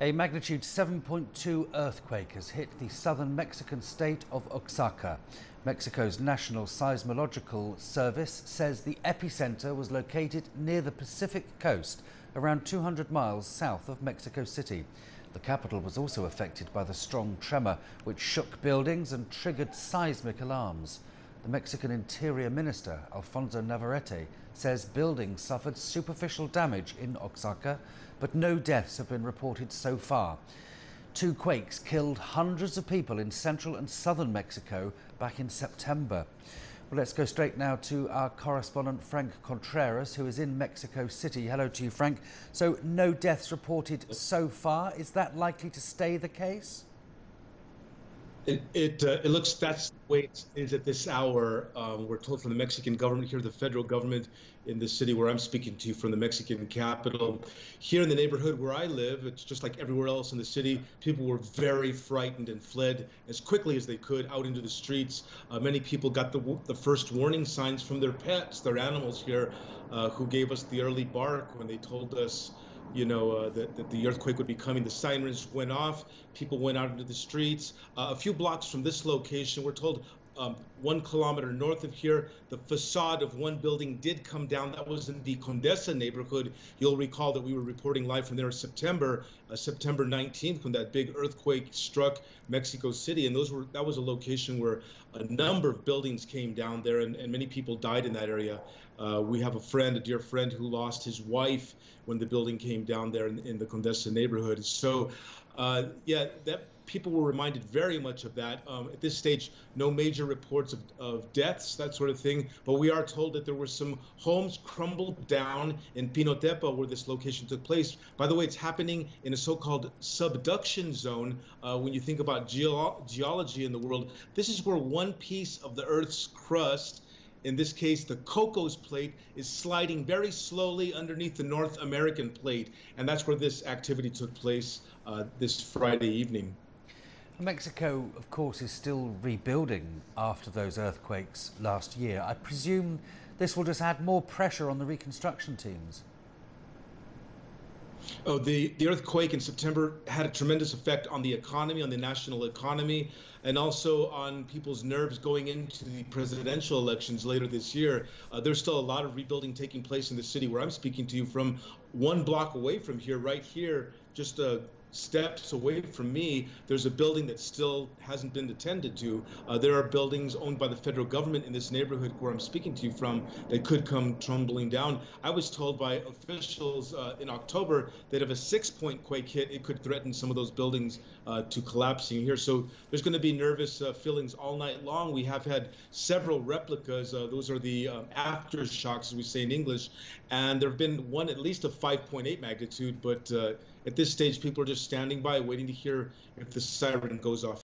A magnitude 7.2 earthquake has hit the southern Mexican state of Oaxaca. Mexico's National Seismological Service says the epicenter was located near the Pacific coast, around 200 miles south of Mexico City. The capital was also affected by the strong tremor, which shook buildings and triggered seismic alarms. The Mexican Interior Minister, Alfonso Navarrete, says buildings suffered superficial damage in Oaxaca, but no deaths have been reported so far. Two quakes killed hundreds of people in central and southern Mexico back in September. Well, let's go straight now to our correspondent Frank Contreras, who is in Mexico City. Hello to you, Frank. So no deaths reported so far. Is that likely to stay the case? It looks that's the way it is at this hour. We're told from the Mexican government here, the federal government in the city where I'm speaking to you from the Mexican capital. Here in the neighborhood where I live, it's just like everywhere else in the city. People were very frightened and fled as quickly as they could out into the streets. Many people got the first warning signs from their pets, their animals here, who gave us the early bark when they told us that the earthquake would be coming. The sirens went off. People went out into the streets. A few blocks from this location, we're told 1 kilometer north of here, the facade of one building did come down. That was in the Condesa neighborhood. You'll recall that we were reporting live from there in September 19th, when that big earthquake struck Mexico City. And that was a location where a number of buildings came down there, and many people died in that area. We have a dear friend, who lost his wife when the building came down there in the Condesa neighborhood. So, people were reminded very much of that. At this stage, no major reports of deaths, that sort of thing. But we are told that there were some homes crumbled down in Pinotepa, where this location took place. By the way, it's happening in a so-called subduction zone. When you think about geology in the world, this is where one piece of the Earth's crust, in this case, the Cocos plate, is sliding very slowly underneath the North American plate. And that's where this activity took place this Friday evening. Mexico, of course, is still rebuilding after those earthquakes last year. I presume this will just add more pressure on the reconstruction teams. Oh, the earthquake in September had a tremendous effect on the economy, on the national economy, and also on people's nerves going into the presidential elections later this year. There's still a lot of rebuilding taking place in the city where I'm speaking to you from. 1 block away from here, right here, just steps away from me, there's a building that still hasn't been attended to. There are buildings owned by the federal government in this neighborhood where I'm speaking to you from that could come tumbling down. I was told by officials in October that if a 6-point quake hit, it could threaten some of those buildings to collapsing here. So there's going to be nervous feelings all night long. We have had several replicas. Those are the aftershocks, as we say in English. And there have been one at least of 5.8 magnitude, but at this stage, people are just standing by, waiting to hear if the siren goes off.